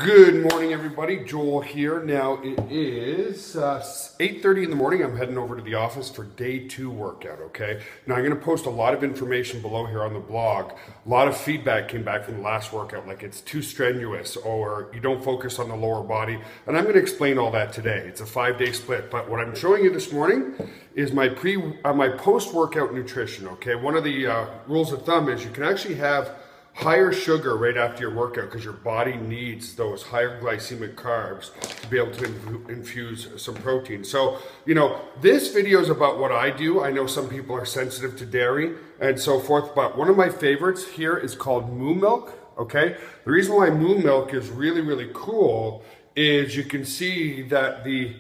Good morning, everybody. Joel here. Now it is 8:30 in the morning. I'm heading over to the office for day 2 workout, okay? Now I'm going to post a lot of information below here on the blog. A lot of feedback came back from the last workout, like it's too strenuous or you don't focus on the lower body. And I'm going to explain all that today. It's a 5-day split. But what I'm showing you this morning is my post-workout nutrition, okay? One of the rules of thumb is you can actually have higher sugar right after your workout because your body needs those higher glycemic carbs to be able to infuse some protein. So, you know, this video is about what I do. I know some people are sensitive to dairy and so forth, but one of my favorites here is called moo milk, okay? The reason why moo milk is really cool is you can see that the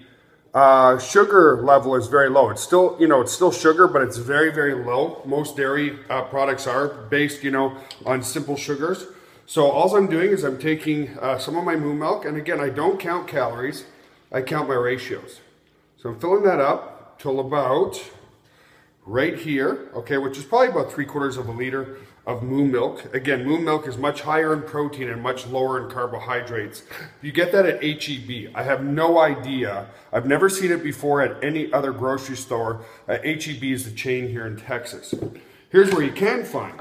sugar level is very low. It's still, you know, it's still sugar, but it's very low. Most dairy products are based, you know, on simple sugars. So all I'm doing is I'm taking some of my moo milk, and again, I don't count calories, I count my ratios. So I'm filling that up till about right here, okay, which is probably about 3/4 of a liter of moo milk. Again, moo milk is much higher in protein and much lower in carbohydrates. You get that at HEB. I have no idea. I've never seen it before at any other grocery store. HEB is the chain here in Texas. Here's where you can find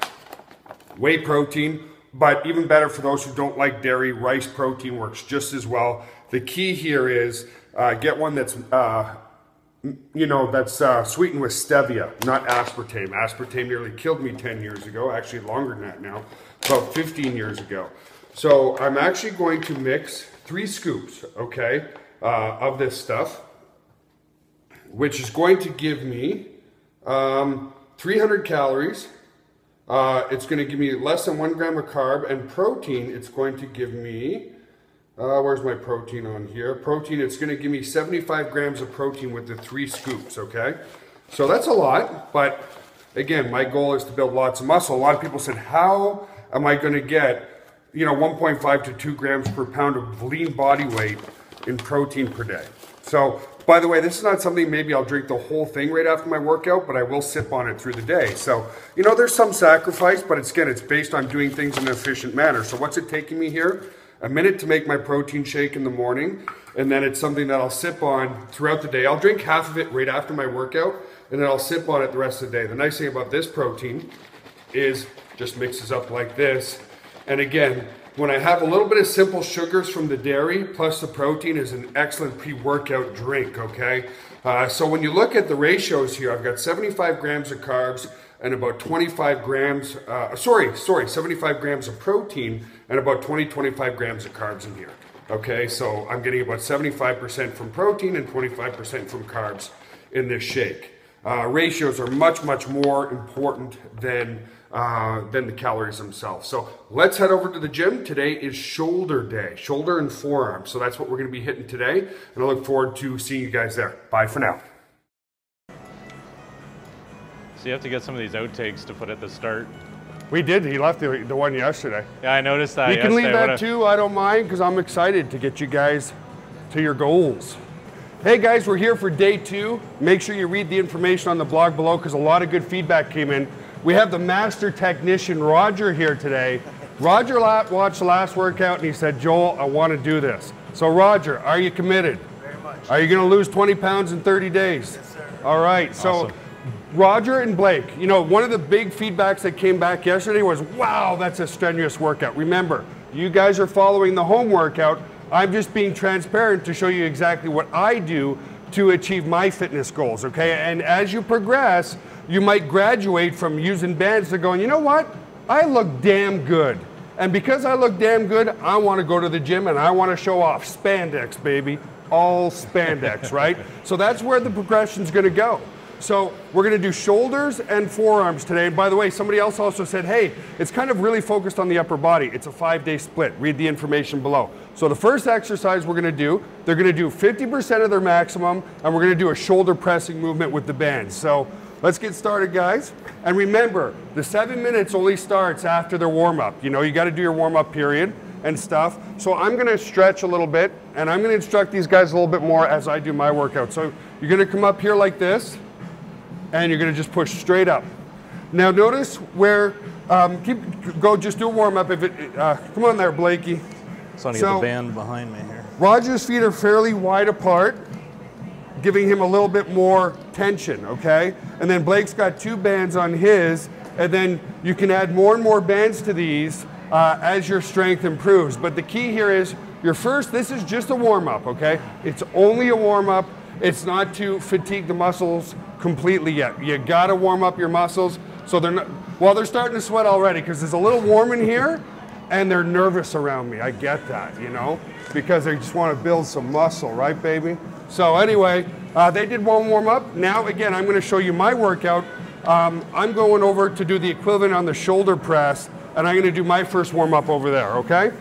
whey protein, but even better for those who don't like dairy, rice protein works just as well. The key here is get one that's you know, that's sweetened with stevia, not aspartame. Aspartame nearly killed me 10 years ago, actually longer than that now, about 15 years ago. So I'm actually going to mix 3 scoops, okay, of this stuff, which is going to give me 300 calories. It's going to give me less than 1 gram of carb, and protein, it's going to give me where's my protein on here? Protein, it's going to give me 75 grams of protein with the 3 scoops, okay? So that's a lot, but again, my goal is to build lots of muscle. A lot of people said, how am I going to get, you know, 1.5 to 2 grams per pound of lean body weight in protein per day? So, by the way, this is not something maybe I'll drink the whole thing right after my workout, but I will sip on it through the day. So, you know, there's some sacrifice, but it's, again, it's based on doing things in an efficient manner. So what's it taking me here? A minute to make my protein shake in the morning, and then it's something that I'll sip on throughout the day. I'll drink half of it right after my workout, and then I'll sip on it the rest of the day. The nice thing about this protein is just mixes up like this. And again, when I have a little bit of simple sugars from the dairy, plus the protein is an excellent pre-workout drink, okay? So when you look at the ratios here, I've got 75 grams of carbs and about 25 grams, 75 grams of protein and about 25 grams of carbs in here. Okay, so I'm getting about 75% from protein and 25% from carbs in this shake. Ratios are much more important than the calories themselves. So let's head over to the gym. Today is shoulder day, shoulder and forearm. So that's what we're going to be hitting today, and I look forward to seeing you guys there. Bye for now. So you have to get some of these outtakes to put at the start. We did. He left the one yesterday. Yeah, I noticed that. You can leave that too. I don't mind, because I'm excited to get you guys to your goals. Hey guys, we're here for day 2. Make sure you read the information on the blog below, because a lot of good feedback came in. We have the master technician, Roger, here today. Roger watched the last workout and he said, Joel, I want to do this. So Roger, are you committed? Very much. Are you going to lose 20 pounds in 30 days? Yes, sir. All right. So. Awesome. Roger and Blake, you know, one of the big feedbacks that came back yesterday was, wow, that's a strenuous workout. Remember, you guys are following the home workout. I'm just being transparent to show you exactly what I do to achieve my fitness goals, okay? And as you progress, you might graduate from using bands to going, you know what? I look damn good. And because I look damn good, I want to go to the gym and I want to show off. Spandex, baby. All spandex, right? So that's where the progression's going to go. So we're going to do shoulders and forearms today. And by the way, somebody else also said, hey, it's kind of really focused on the upper body. It's a 5-day split. Read the information below. So the first exercise we're going to do, they're going to do 50% of their maximum, and we're going to do a shoulder pressing movement with the bands. So let's get started, guys. And remember, the 7 minutes only starts after their warm-up. You know, you got to do your warm-up period and stuff. So I'm going to stretch a little bit, and I'm going to instruct these guys a little bit more as I do my workout. So you're going to come up here like this, and you're going to just push straight up. Now notice where, just do a warm up. If it, come on there, Blakey. So I get the band behind me here. Roger's feet are fairly wide apart, giving him a little bit more tension, okay? And then Blake's got 2 bands on his, and then you can add more and more bands to these as your strength improves. But the key here is, this is just a warm-up, okay? It's only a warm-up. It's not to fatigue the muscles completely yet. You gotta warm up your muscles so they're not, well, they're starting to sweat already because it's a little warm in here and they're nervous around me. I get that, you know, because they just want to build some muscle, right, baby? So anyway, they did one warm-up. Now, again, I'm gonna show you my workout. I'm going over to do the equivalent on the shoulder press, and I'm gonna do my first warm-up over there, okay?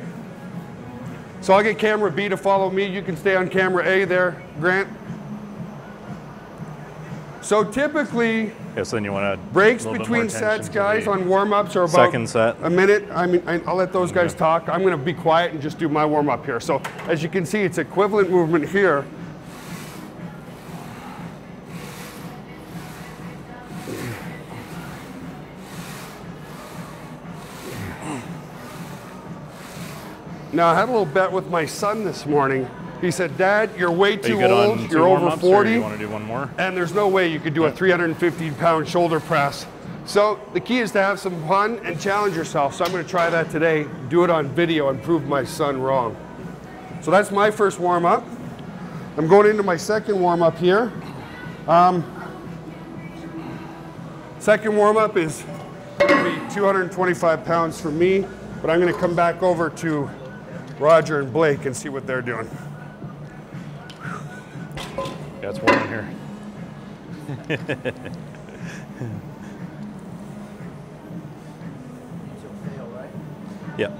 So I'll get camera B to follow me. You can stay on camera A there, Grant. So typically, so then you want to breaks between sets, guys, on warm-ups are about second set. a minute. I mean, I'll let those guys talk. I'm going to be quiet and just do my warm-up here. So as you can see, it's equivalent movement here. Now, I had a little bet with my son this morning. He said, Dad, you're way too old. You're over 40. You want to do one more? And there's no way you could do a 315-pound shoulder press. So the key is to have some fun and challenge yourself. So I'm going to try that today, do it on video, and prove my son wrong. So that's my first warm-up. I'm going into my second warm-up here. Second warm-up is going to be 225 pounds for me, but I'm going to come back over to Roger and Blake and see what they're doing. Yeah, it's warm in here. Yeah.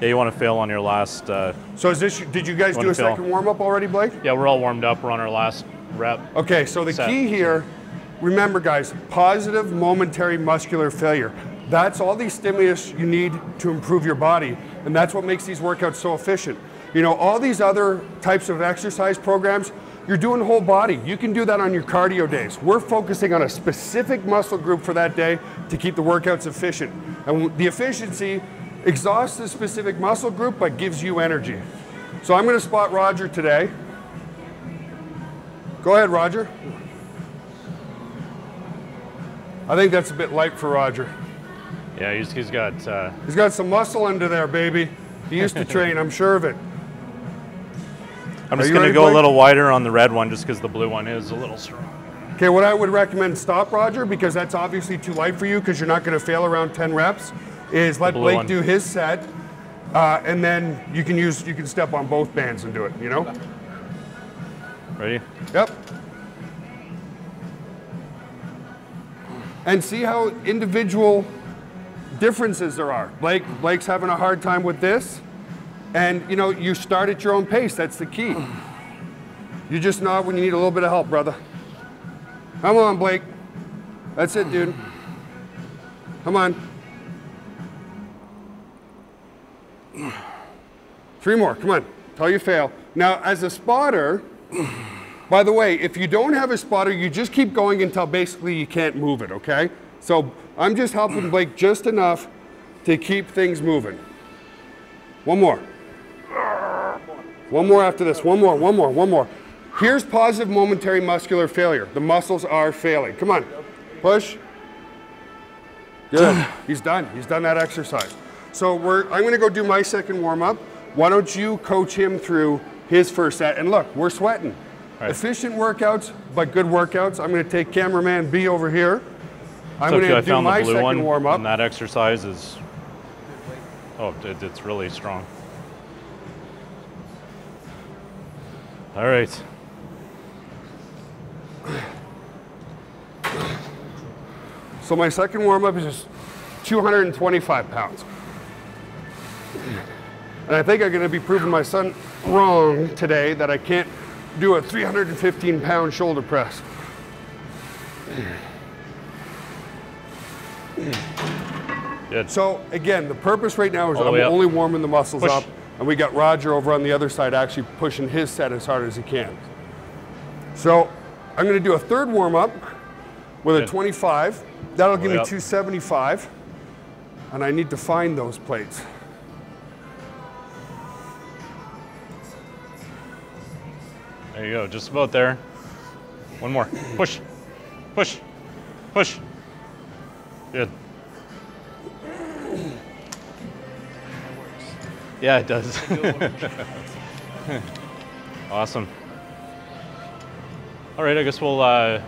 Yeah, you want to fail on your last. So is this? Did you guys do a second warm up already, Blake? Yeah, we're all warmed up. We're on our last rep. Okay, so the key here, remember, guys, positive momentary muscular failure. That's all these stimulus you need to improve your body, and that's what makes these workouts so efficient. You know, all these other types of exercise programs, you're doing whole body. You can do that on your cardio days. We're focusing on a specific muscle group for that day to keep the workouts efficient. And the efficiency exhausts the specific muscle group but gives you energy. So I'm going to spot Roger today. Go ahead, Roger. I think that's a bit light for Roger. Yeah, he's got some muscle under there, baby. He used to train, I'm sure of it. I'm just going to go a little wider on the red one just because the blue one is a little strong. Okay, what I would recommend, stop, Roger, because that's obviously too light for you because you're not going to fail around 10 reps, is let Blake do his set, and then you can step on both bands and do it, you know? Ready? Yep. And see how individual differences there are. Blake's having a hard time with this. And, you know, you start at your own pace. That's the key. You just nod when you need a little bit of help, brother. Come on, Blake. That's it, dude. Come on. 3 more. Come on. Till you fail. Now, as a spotter, by the way, if you don't have a spotter, you just keep going until basically you can't move it, okay? So I'm just helping Blake just enough to keep things moving. One more. One more after this. One more. Here's positive momentary muscular failure. The muscles are failing. Come on. Push. Good. He's done. He's done that exercise. So I'm going to go do my second warm-up. Why don't you coach him through his first set? And look, we're sweating. Right. Efficient workouts, but good workouts. I'm going to take cameraman B over here. I'm going to do my second warm-up. And that exercise is, it's really strong. All right. So my second warm-up is just 225 pounds. And I think I'm going to be proving my son wrong today that I can't do a 315-pound shoulder press. Good. So again, the purpose right now is I'm only warming the muscles up, and we got Roger over on the other side actually pushing his set as hard as he can. So I'm going to do a third warm-up with a 25. That'll give me 275, and I need to find those plates. There you go, just about there. One more. Push, push, push. Good. Yeah, it does. Awesome. All right, I guess we'll let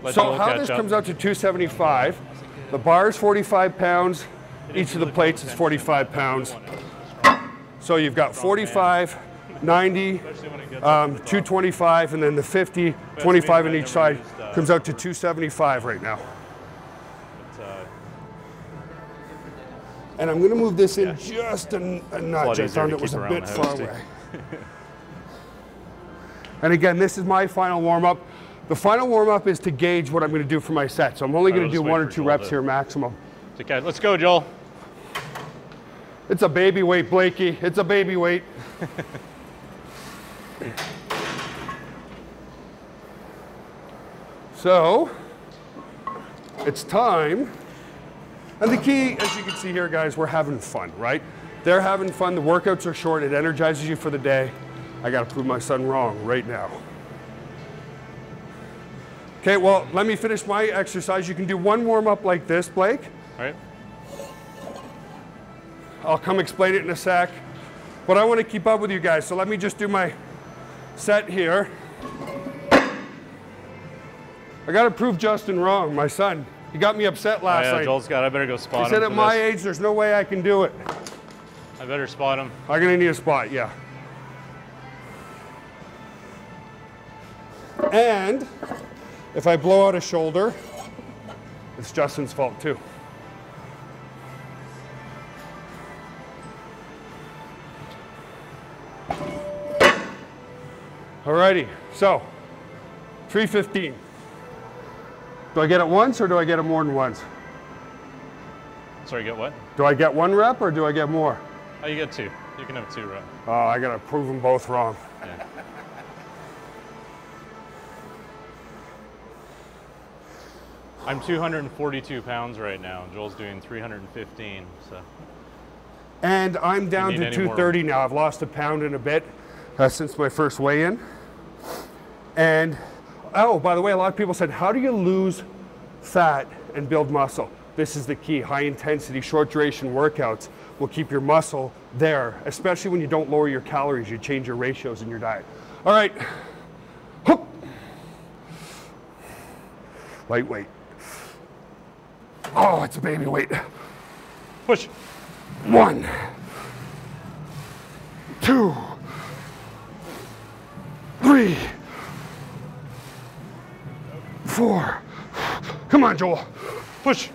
so Joel how catch this up. comes out to 275. The bar is 45 pounds. Each of the plates is 45 pounds. So you've got 45, 90, 225, and then the 50, 25 on each side comes out to 275 right now. And I'm going to move this in just a notch. I found it was a bit far away. And again, this is my final warm-up. The final warm-up is to gauge what I'm going to do for my set. So I'm only going to do 1 or 2 reps here maximum. Okay, let's go, Joel. It's a baby weight, Blakey. It's a baby weight. So, it's time. And the key, as you can see here, guys, we're having fun, right? They're having fun. The workouts are short. It energizes you for the day. I got to prove my son wrong right now. Okay, well, let me finish my exercise. You can do 1 warm-up like this, Blake. All right. I'll come explain it in a sec. But I want to keep up with you guys, so let me just do my set here. I got to prove Justin wrong, my son. He got me upset last night. Joel's got it. I better go spot him. He said at my age, there's no way I can do it. I better spot him. I'm going to need a spot, yeah. And if I blow out a shoulder, it's Justin's fault too. Alrighty, so 315. Do I get it once or do I get it more than once? Sorry, get what? Do I get 1 rep or do I get more? Oh, you get 2. You can have 2 reps. Oh, I gotta prove them both wrong. Yeah. I'm 242 pounds right now. Joel's doing 315. So. And I'm down to 230 now. I've lost a pound and a bit since my first weigh-in. And, oh, by the way, a lot of people said, how do you lose fat and build muscle? This is the key. High intensity, short duration workouts will keep your muscle there, especially when you don't lower your calories. You change your ratios in your diet. All right. Hoop. Lightweight. Oh, it's a baby weight. Push. 1, 2, 3, 4. Come on, Joel. Push.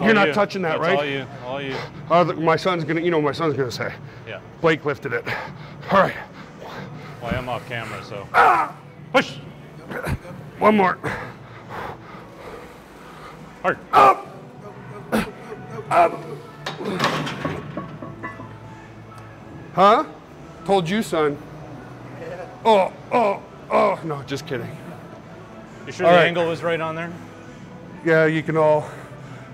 You're not touching that, right? All you. My son's gonna, you know what my son's gonna say. Yeah. Blake lifted it. All right. Well, I am off camera, so. Push. 1 more. Hard. Up. Up. Huh? Told you, son. Oh, no, just kidding. You sure the angle was right on there? Yeah, you can all.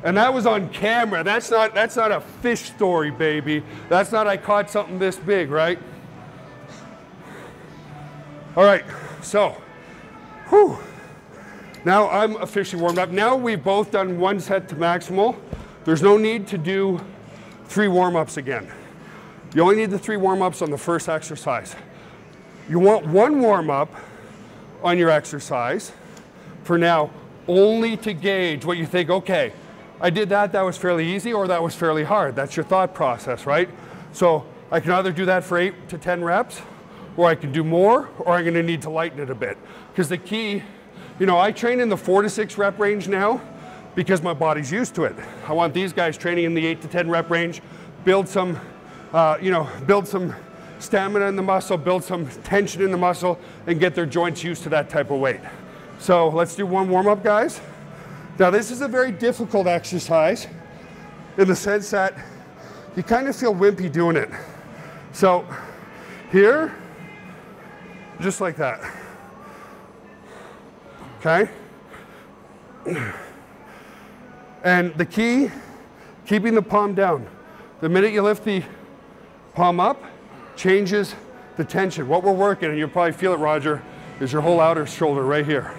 And that was on camera. That's not a fish story, baby. That's not I caught something this big, right? All right, so, whew. Now I'm officially warmed up. Now we've both done 1 set to maximal. There's no need to do 3 warm-ups again. You only need the 3 warm-ups on the first exercise. You want 1 warm-up on your exercise for now, only to gauge what you think, okay, I did that was fairly easy, or that was fairly hard. That's your thought process, right? So I can either do that for 8 to 10 reps, or I can do more, or I'm gonna need to lighten it a bit. Because the key, you know, I train in the 4 to 6 rep range now because my body's used to it. I want these guys training in the 8 to 10 rep range, build some, build some stamina in the muscle, build some tension in the muscle, and get their joints used to that type of weight. So let's do 1 warm-up, guys. Now this is a very difficult exercise in the sense that you kind of feel wimpy doing it. So here, just like that. Okay? And the key, keeping the palm down. The minute you lift the palm up, changes the tension. What we're working, and you'll probably feel it, Roger, is your whole outer shoulder right here,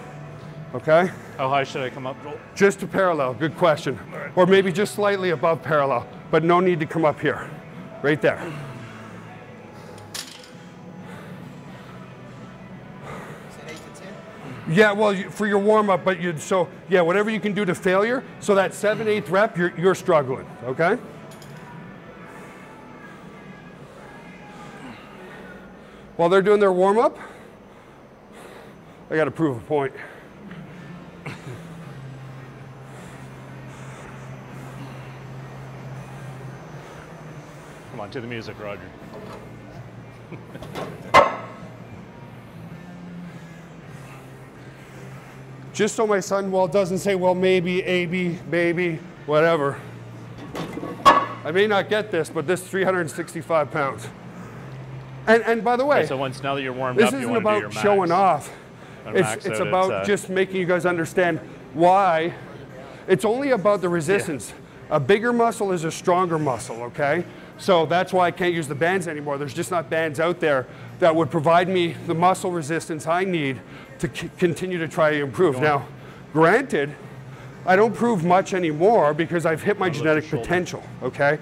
okay? How high should I come up, Joel? Just to parallel, good question. Right. Or maybe just slightly above parallel, but no need to come up here, right there. Yeah, well, for your warm-up, but yeah, whatever you can do to failure, so that 7/8 rep, you're struggling, okay? While they're doing their warm-up, I got to prove a point. Come on, to the music, Roger. Just so my son, well, doesn't say, well, maybe, maybe, whatever. I may not get this, but this is 365 pounds. And by the way, okay, so now that you're warmed this up, you isn't want to do your about max. showing off. Max It's out, about just making you guys understand why. It's only about the resistance. Yeah. A bigger muscle is a stronger muscle, okay? So that's why I can't use the bands anymore. There's just not bands out there that would provide me the muscle resistance I need to continue to try to improve. Now, granted, I don't prove much anymore because I've hit my genetic potential, okay?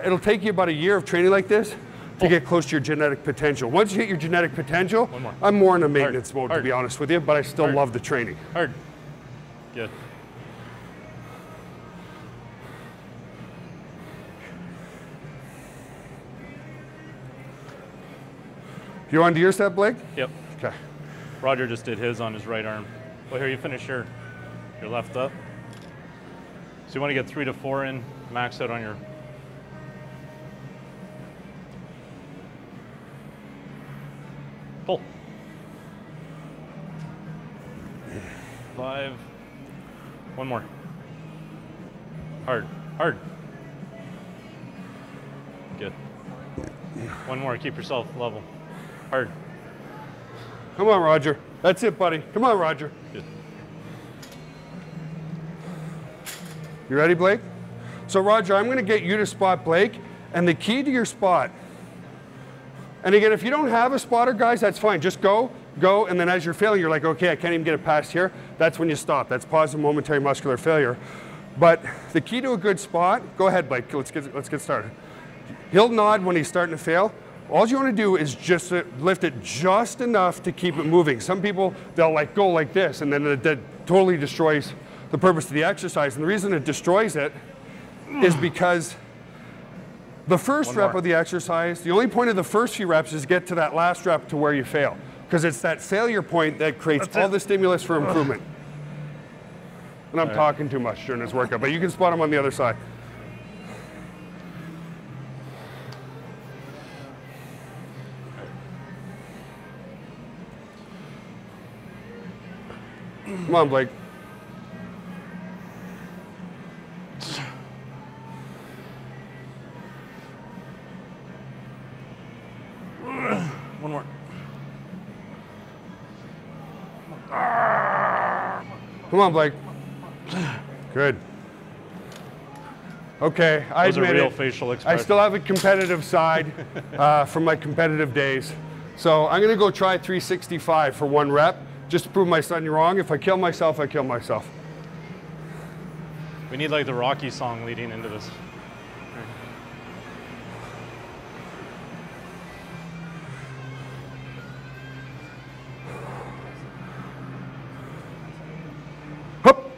It'll take you about a year of training like this to get close to your genetic potential. Once you hit your genetic potential, I'm more in a maintenance mode, to be honest with you, but I still love the training. Hard. Good. You on to your set, Blake? Yep. Okay. Roger just did his on his right arm. Well, here, you finish your left up. So you want to get 3 to 4 in, max out on your... Pull. 5. One more. Hard. Hard. Good. One more. Keep yourself level. Hard. Come on, Roger. That's it, buddy. Come on, Roger. Good. You ready, Blake? So, Roger, I'm going to get you to spot Blake, and the key to your spot. And again, if you don't have a spotter, guys, that's fine. Just go, and then as you're failing, you're like, okay, I can't even get it past here. That's when you stop. That's positive momentary muscular failure. But the key to a good spot, go ahead, Blake. Let's get started. He'll nod when he's starting to fail. All you want to do is just lift it just enough to keep it moving. Some people, they'll like go like this, and then that totally destroys the purpose of the exercise. And the reason it destroys it is because the first rep of the exercise, the only point of the first few reps is get to that last rep to where you fail. Because it's that failure point that creates all the stimulus for improvement. And I'm talking too much during this workout, but you can spot him on the other side. Come on, Blake. One more. Come on, Blake. Good. Okay, I admit real it. Facial expression. I still have a competitive side from my competitive days. So I'm going to go try 365 for 1 rep, just to prove my son wrong. If I kill myself, I kill myself. We need like the Rocky song leading into this. Hup.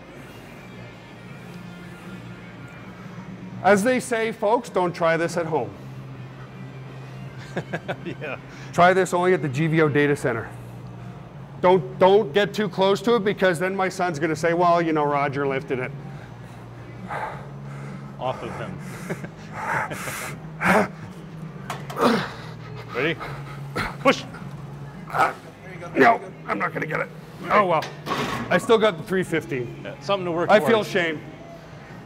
As they say, folks, don't try this at home. Yeah. Try this only at the GVO data center. Don't get too close to it, because then my son's going to say, well, you know, Roger lifted it. Off of him. Ready? Push. No, I'm not going to get it. Oh, well. I still got the 315. Yeah, something to work I towards. feel shame.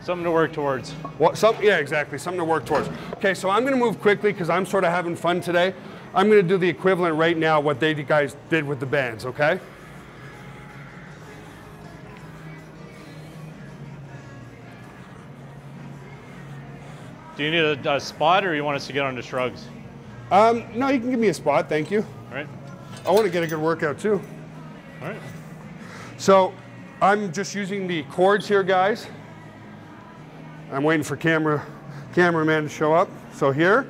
Something to work towards. What, yeah, exactly. Something to work towards. Okay, so I'm going to move quickly because I'm sort of having fun today. I'm going to do the equivalent right now what they guys did with the bands, okay? Do you need a spot, or you want us to get onto shrugs? No, you can give me a spot, thank you. All right. I want to get a good workout too. All right. So I'm just using the cords here, guys. I'm waiting for cameraman to show up. So here.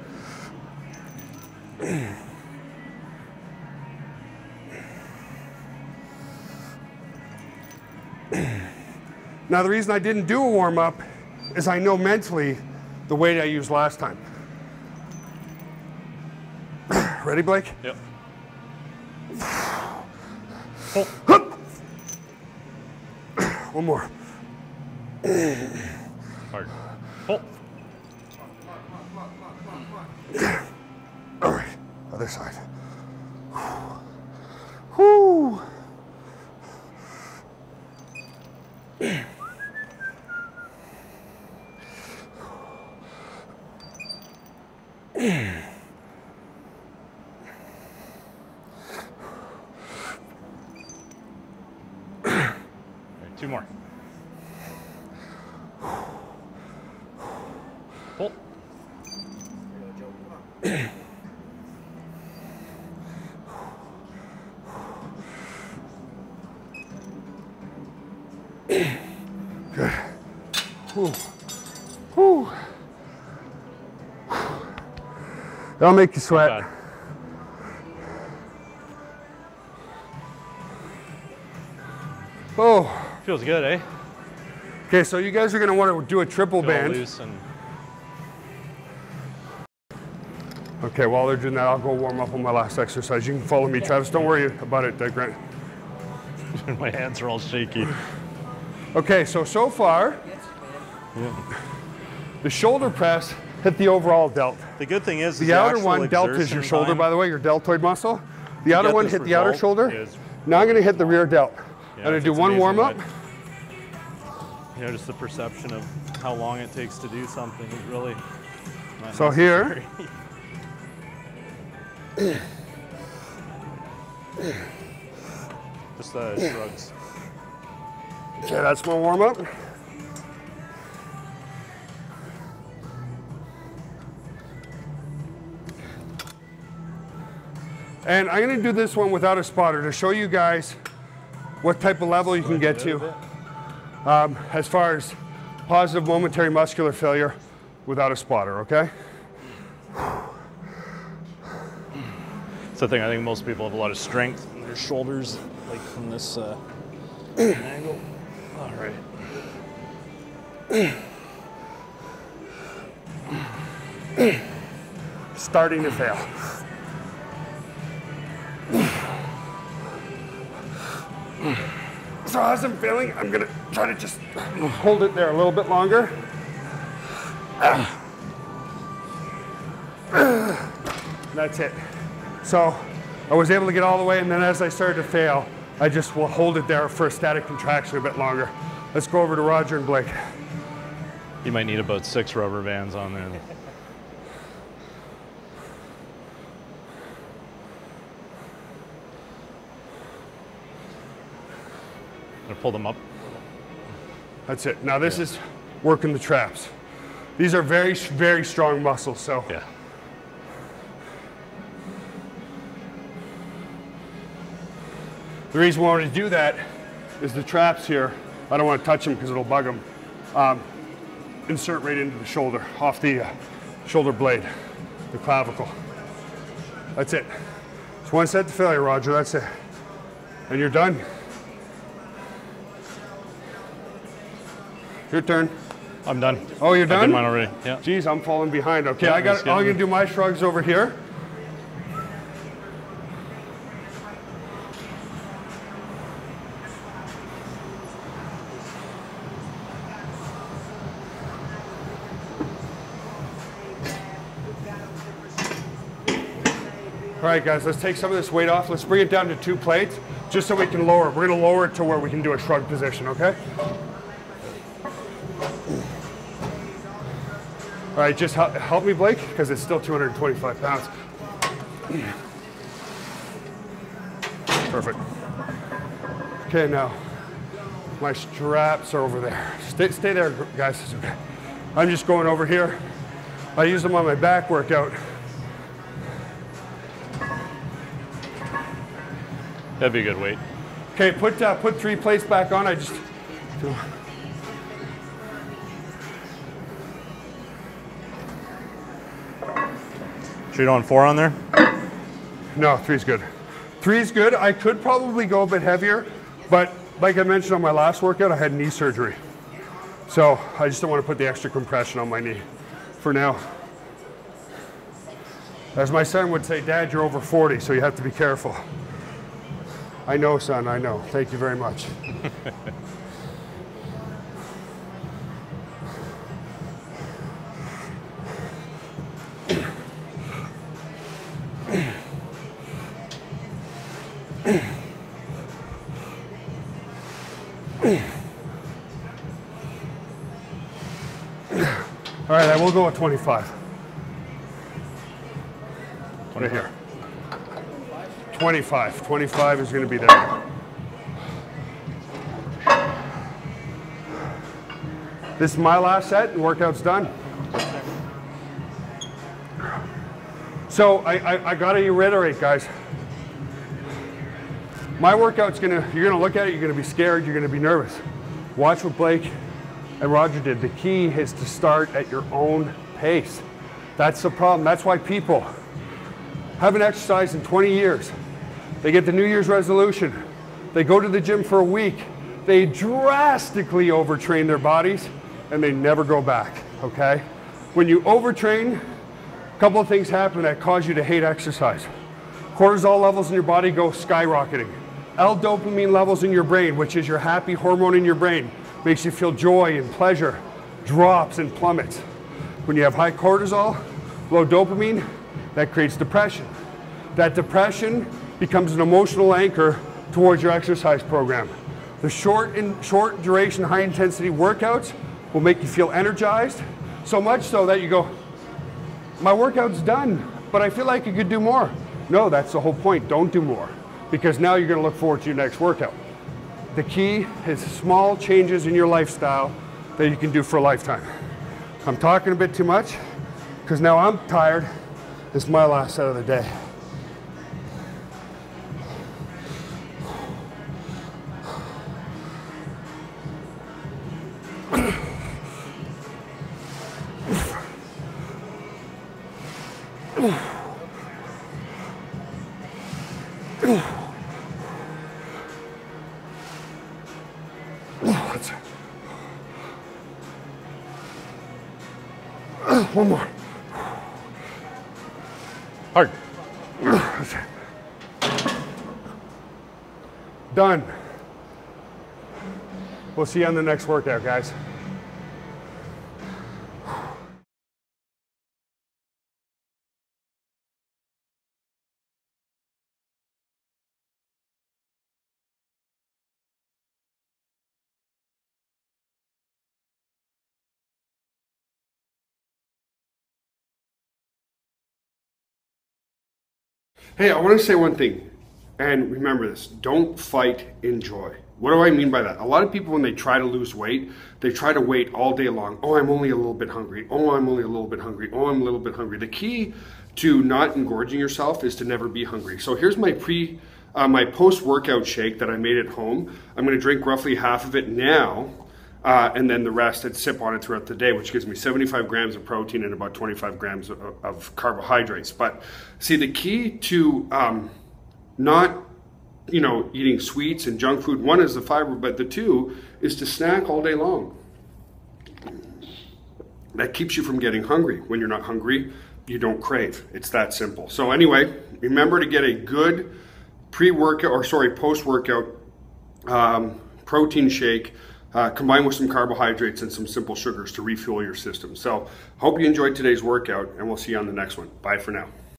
Now the reason I didn't do a warm-up is I know mentally the weight I used last time. Ready, Blake? Yep. Pull. One more. Hard. Pull. All right, other side. Whoo. Two more. Pull. Good. Whew. Whew. That'll make you sweat. Not bad. Oh. Feels good, eh? Okay, so you guys are gonna want to do a triple Feel band. loose and Okay, while they're doing that, I'll go warm up on my last exercise. You can follow me, Travis. Don't worry about it, Grant. my hands are all shaky. Okay, so far, Yeah. the shoulder press hit the overall delt. The good thing is The outer one, delt is your shoulder, by the way, your deltoid muscle. The outer one hit the outer shoulder. Now I'm gonna hit the rear delt. I'm gonna do one warm up. You know, just the perception of how long it takes to do something is really not So here. Just shrugs. Okay, that's my warm up. And I'm gonna do this one without a spotter to show you guys what type of level you can get to as far as positive momentary muscular failure without a spotter, okay? It's the thing, I think most people have a lot of strength in their shoulders, like from this angle. All right. Starting to fail. So as I'm failing, I'm gonna try to just hold it there a little bit longer. That's it. So I was able to get all the way, and then as I started to fail, I just will hold it there for a static contraction a bit longer. Let's go over to Roger and Blake. You might need about 6 rubber bands on there. Gonna pull them up. That's it. Now this is working the traps. These are very, very strong muscles, so. Yeah. The reason why I want to do that is the traps here, I don't want to touch them because it'll bug them. Insert right into the shoulder, off the shoulder blade, the clavicle. That's it. It's one set to failure, Roger, that's it. And you're done. Your turn. I'm done. Oh, you're I done? did mine already. Yeah. Geez, I'm falling behind. Okay, Yeah, I'm gonna do my shrugs over here. All right, guys, let's take some of this weight off. Let's bring it down to 2 plates, just so we can lower it. We're gonna lower it to where we can do a shrug position, okay? All right, just help me, Blake, because it's still 225 pounds. Perfect. Okay, now, my straps are over there. Stay there, guys, it's okay. I'm just going over here. I use them on my back workout. That'd be a good weight. Okay, put 3 plates back on. Sure you don't want 4 on there? No, 3's good. 3's good. I could probably go a bit heavier, but like I mentioned on my last workout, I had knee surgery. So I just don't want to put the extra compression on my knee for now. As my son would say, Dad, you're over 40, so you have to be careful. I know, son, I know. Thank you very much. All right, I will go at 25. Right here. 25. 25 is going to be there. This is my last set, and workout's done. So I got to reiterate, guys. My workout's you're gonna look at it, you're gonna be scared, you're gonna be nervous. Watch what Blake and Roger did. The key is to start at your own pace. That's the problem. That's why people haven't exercised in 20 years. They get the New Year's resolution. They go to the gym for a week. They drastically overtrain their bodies and they never go back, okay? When you overtrain, a couple of things happen that cause you to hate exercise. Cortisol levels in your body go skyrocketing. L-dopamine levels in your brain, which is your happy hormone in your brain, makes you feel joy and pleasure, drops and plummets. When you have high cortisol, low dopamine, that creates depression. That depression becomes an emotional anchor towards your exercise program. The short duration, high intensity workouts will make you feel energized, so much so that you go, my workout's done, but I feel like you could do more. No, that's the whole point. Don't do more, because now you're going to look forward to your next workout. The key is small changes in your lifestyle that you can do for a lifetime. I'm talking a bit too much because now I'm tired. This is my last set of the day. One more. Hard. Done. We'll see you on the next workout, guys. Hey, I want to say one thing, and remember this, don't fight, enjoy. What do I mean by that? A lot of people, when they try to lose weight, they try to wait all day long. Oh, I'm only a little bit hungry. Oh, I'm only a little bit hungry. Oh, I'm a little bit hungry. The key to not engorging yourself is to never be hungry. So here's my my post-workout shake that I made at home. I'm going to drink roughly half of it now, and then the rest I'd sip on it throughout the day, which gives me 75 grams of protein and about 25 grams of carbohydrates. But see, the key to not eating sweets and junk food, one is the fiber, but the two is to snack all day long. That keeps you from getting hungry. When you're not hungry, you don't crave. It's that simple. So anyway, remember to get a good post-workout protein shake, combined with some carbohydrates and some simple sugars to refuel your system. So hope you enjoyed today's workout, and we'll see you on the next one. Bye for now.